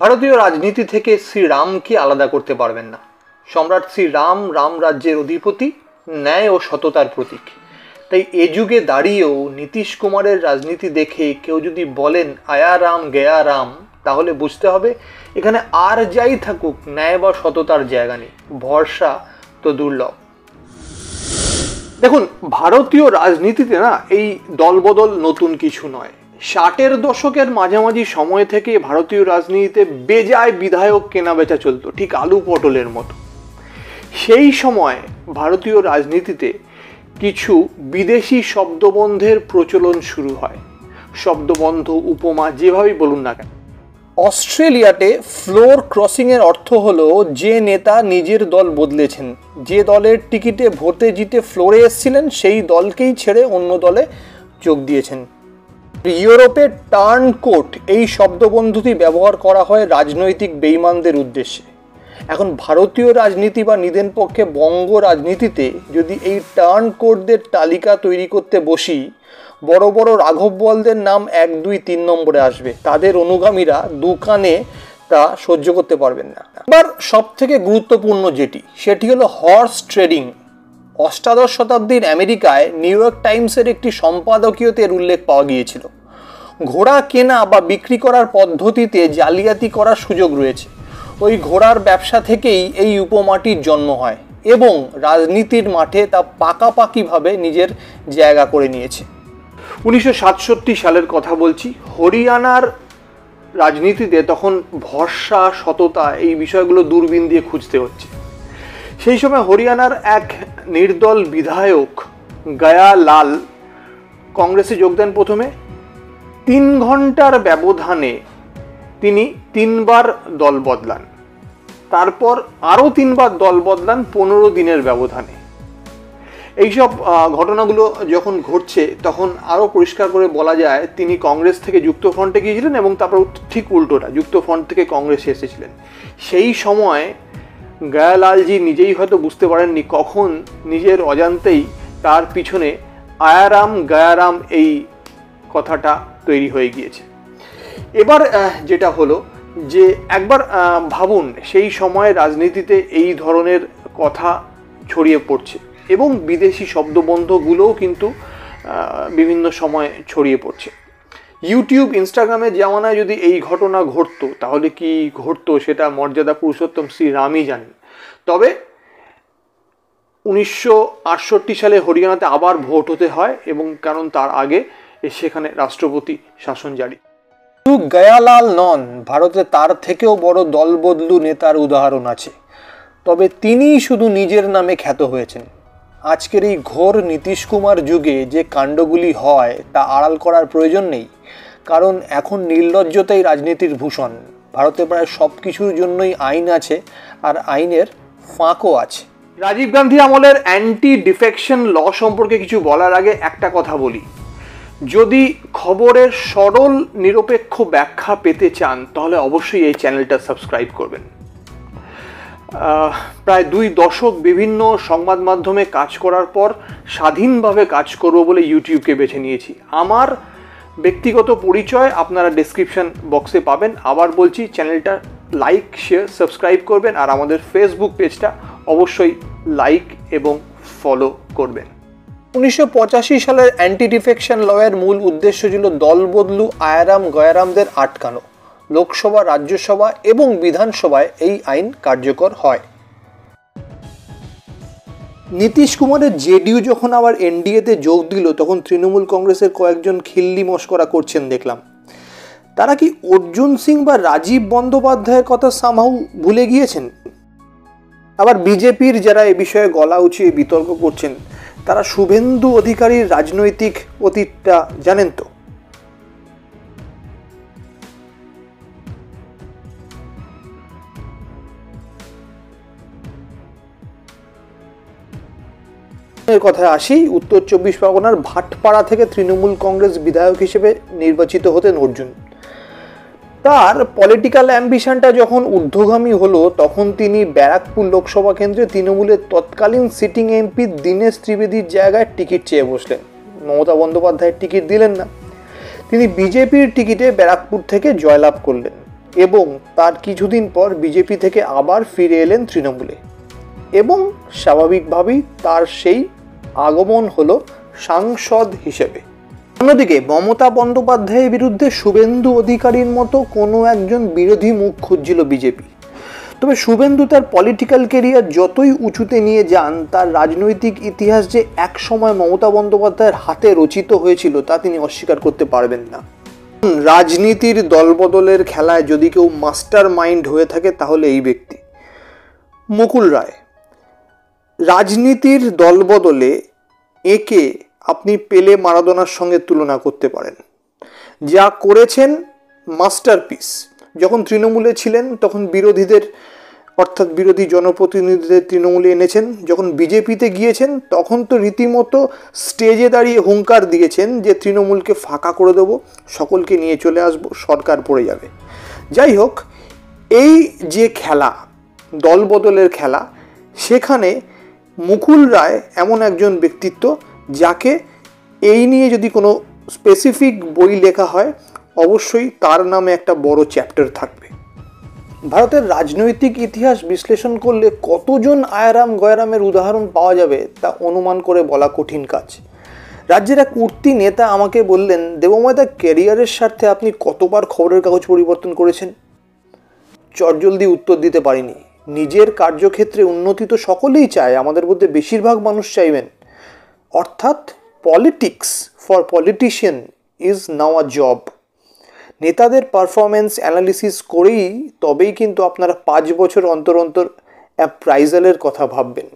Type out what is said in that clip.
ভারতীয় রাজনীতি থেকে শ্রীরামকে আলাদা করতে পারবেন না। সম্রাট শ্রীরাম রাম রাজ্যের অধিপতি, ন্যায় ও সততার প্রতীক। তাই এ যুগে দাঁড়িয়েও নীতিশ কুমারের রাজনীতি দেখে কেউ যদি বলেন আয়া রাম গয়া রাম, তাহলে বুঝতে হবে এখানে আর যাই থাকুক ন্যায় বা সততার জায়গা নেই, ভরসা তো দুর্লভ। দেখুন, ভারতীয় রাজনীতিতে না এই দলবদল নতুন কিছু নয়। 60-এর দশকের মাঝামাঝি সময় থেকে ভারতীয় রাজনীতিতে বেজায় বিধায়ক কেনাবেচা চলতো, ঠিক আলু পটলের মতো। সেই সময় ভারতীয় রাজনীতিতে কিছু বিদেশি শব্দবন্ধের প্রচলন শুরু হয়। শব্দবন্ধ, উপমা, যেভাবেই বলুন না কেন। অস্ট্রেলিয়াতে ফ্লোর ক্রসিংয়ের অর্থ হলো যে নেতা নিজের দল বদলেছেন, যে দলের টিকিটে ভোটে জিতে ফ্লোরে এসেছিলেন সেই দলকেই ছেড়ে অন্য দলে যোগ দিয়েছেন। ইউরোপে টার্ন কোট এই শব্দবন্ধটি ব্যবহার করা হয় রাজনৈতিক বেইমানদের উদ্দেশ্যে। এখন ভারতীয় রাজনীতি বা নিদেন পক্ষে বঙ্গ রাজনীতিতে যদি এই টার্ন কোটদের তালিকা তৈরি করতে বসি, বড় বড় রাঘব বোয়ালদের নাম 1, 2, 3 নম্বরে আসবে। তাদের অনুগামীরা দুকানে তা সহ্য করতে পারবেন না। এবার সব থেকে গুরুত্বপূর্ণ যেটি, সেটি হলো হর্স ট্রেডিং। অষ্টাদশ শতাব্দীর আমেরিকায় নিউ ইয়র্ক টাইমসের একটি সম্পাদকীয়তে এর উল্লেখ পাওয়া গিয়েছিল। ঘোড়া কেনা বা বিক্রি করার পদ্ধতিতে জালিয়াতি করার সুযোগ রয়েছে। ওই ঘোড়ার ব্যবসা থেকেই এই উপমাটির জন্ম হয় এবং রাজনীতির মাঠে তা পাকাপাকিভাবে নিজের জায়গা করে নিয়েছে। 1967 সালের কথা বলছি। হরিয়ানার রাজনীতিতে তখন ভরসা, সততা এই বিষয়গুলো দূরবীন দিয়ে খুঁজতে হচ্ছে। সেই সময় হরিয়ানার এক নির্দল বিধায়ক গয়া লাল কংগ্রেসে যোগ দেন। প্রথমে 3 ঘন্টার ব্যবধানে তিনি 3 বার দল বদলান, তারপর আরও 3 বার দল বদলান 15 দিনের ব্যবধানে। এইসব ঘটনাগুলো যখন ঘটছে তখন আরও পরিষ্কার করে বলা যায় তিনি কংগ্রেস থেকে যুক্তফ্রন্টে গিয়েছিলেন এবং তারপর ঠিক উল্টোটা, যুক্তফ্রন্ট থেকে কংগ্রেসে এসেছিলেন। সেই সময় গয়ালালজি নিজেই হয়তো বুঝতে পারেননি কখন নিজের অজান্তেই তার পিছনে আয়ারাম গয়ারাম এই কথাটা তৈরি হয়ে গিয়েছে। এবার যেটা হলো যে একবার ভাবুন, সেই সময় রাজনীতিতে এই ধরনের কথা ছড়িয়ে পড়ছে এবং বিদেশি শব্দবন্ধগুলোও কিন্তু বিভিন্ন সময় ছড়িয়ে পড়ছে। ইউটিউব, ইনস্টাগ্রামের জামানায় যদি এই ঘটনা ঘটতো তাহলে কি ঘটতো সেটা মর্যাদা পুরুষোত্তম শ্রীরামই জানেন। তবে 1968 সালে হরিয়ানাতে আবার ভোট হতে হয় এবং কারণ তার আগে সেখানে রাষ্ট্রপতি শাসন জারি। শুধু গয়ালাল নন, ভারতে তার থেকেও বড় দলবদলু নেতার উদাহরণ আছে, তবে তিনিই শুধু নিজের নামে খ্যাত হয়েছেন। আজকের এই ঘোর নীতিশ কুমার যুগে যে কাণ্ডগুলি হয় তা আড়াল করার প্রয়োজন নেই, কারণ এখন নির্লজ্জতাই রাজনীতির ভূষণ। ভারতে প্রায় সব কিছুর জন্যই আইন আছে, আর আইনের ফাঁকও আছে। রাজীব গান্ধী আমলের অ্যান্টি ডিফেকশন ল সম্পর্কে কিছু বলার আগে একটা কথা বলি। যদি খবরের সরল নিরপেক্ষ ব্যাখ্যা পেতে চান তাহলে অবশ্যই এই চ্যানেলটা সাবস্ক্রাইব করবেন। প্রায় 2 দশক বিভিন্ন সংবাদ মাধ্যমে কাজ করার পর স্বাধীনভাবে কাজ করব বলে ইউটিউবকে বেছে নিয়েছি। আমার ব্যক্তিগত পরিচয় আপনারা ডেসক্রিপশন বক্সে পাবেন। আবার বলছি, চ্যানেলটা লাইক, শেয়ার, সাবস্ক্রাইব করবেন আর আমাদের ফেসবুক পেজটা অবশ্যই লাইক এবং ফলো করবেন। 1985 সালের অ্যান্টি ডিফেকশন লয়ের মূল উদ্দেশ্য ছিল দলবদলু আয়ারাম গয়ারামদের আটকানো। লোকসভা, রাজ্যসভা এবং বিধানসভায় এই আইন কার্যকর হয়। নীতিশ কুমারের জেডিইউ যখন আবার এনডিএতে যোগ দিল তখন তৃণমূল কংগ্রেসের কয়েকজন খিল্লি মস্করা করছেন দেখলাম। তারা কি অর্জুন সিং বা রাজীব বন্দ্যোপাধ্যায়ের কথা সামহাউ ভুলে গিয়েছেন? আবার বিজেপির যারা এ বিষয়ে গলা উঁচিয়ে বিতর্ক করছেন তারা শুভেন্দু অধিকারীর রাজনৈতিক অতীতটা জানেন তো? এর কথায় আসি, উত্তর 24 পরগনার ভাটপাড়া থেকে তৃণমূল কংগ্রেস বিধায়ক হিসেবে নির্বাচিত হতেন অর্জুন। তার পলিটিক্যাল অ্যাম্বিশনটা যখন ঊর্ধ্বগামী হলো তখন তিনি ব্যারাকপুর লোকসভা কেন্দ্রে তৃণমূলের তৎকালীন সিটিং এমপি দীনেশ ত্রিবেদীর জায়গায় টিকিট চেয়ে বসলেন। মমতা বন্দ্যোপাধ্যায়ের টিকিট দিলেন না। তিনি বিজেপির টিকিটে ব্যারাকপুর থেকে জয়লাভ করলেন। এবং তার কিছুদিন পর বিজেপি থেকে আবার ফিরে এলেন তৃণমূলে এবং স্বাভাবিকভাবেই তার সেই আগমন হলো সাংসদ হিসেবে। অন্যদিকে মমতা বন্দ্যোপাধ্যায়ের বিরুদ্ধে শুভেন্দু অধিকারীর মতো কোনো একজন বিরোধী মুখ খুঁজছিল বিজেপি। তবে শুভেন্দু তার পলিটিক্যাল কেরিয়ার যতই উঁচুতে নিয়ে যান, তার রাজনৈতিক ইতিহাস যে একসময় মমতা বন্দ্যোপাধ্যায়ের হাতে রচিত হয়েছিল তা তিনি অস্বীকার করতে পারবেন না। রাজনীতির দলবদলের খেলায় যদি কেউ মাস্টার মাইন্ড হয়ে থাকে তাহলে এই ব্যক্তি মুকুল রায়। রাজনীতির দলবদলে একে আপনি পেলে মারাদোনার সঙ্গে তুলনা করতে পারেন। যা করেছেন মাস্টারপিস। যখন তৃণমূলে ছিলেন তখন বিরোধীদের অর্থাৎ বিরোধী জনপ্রতিনিধিদের তৃণমূলে এনেছেন, যখন বিজেপিতে গিয়েছেন তখন তো রীতিমতো স্টেজে দাঁড়িয়ে হুঙ্কার দিয়েছেন যে তৃণমূলকে ফাঁকা করে দেবো, সকলকে নিয়ে চলে আসবো, সরকার পড়ে যাবে। যাই হোক, এই যে খেলা, দলবদলের খেলা, সেখানে মুকুল রায় এমন একজন ব্যক্তিত্ব যাকে এই নিয়ে যদি কোনো স্পেসিফিক বই লেখা হয় অবশ্যই তার নামে একটা বড় চ্যাপ্টার থাকবে। ভারতের রাজনৈতিক ইতিহাস বিশ্লেষণ করলে কতজন আয়ারাম গয়রামের উদাহরণ পাওয়া যাবে তা অনুমান করে বলা কঠিন কাজ। রাজ্যের এক উঠতি নেতা আমাকে বললেন, দেবময়দা, ক্যারিয়ারের স্বার্থে আপনি কতবার খবরের কাগজ পরিবর্তন করেছেন? চটজলদি উত্তর দিতে পারিনি। নিজের কার্যক্ষেত্রে উন্নতি তো সকলেই চায়, আমাদের মধ্যে বেশিরভাগ মানুষ চাইবেন। অর্থাৎ politics for politician is now a job. নেতাদের পারফরমেন্স অ্যানালিসিস করেই তবেই কিন্তু আপনারা 5 বছর অন্তর অন্তর অ্যাপ্রাইজালের কথা ভাববেন।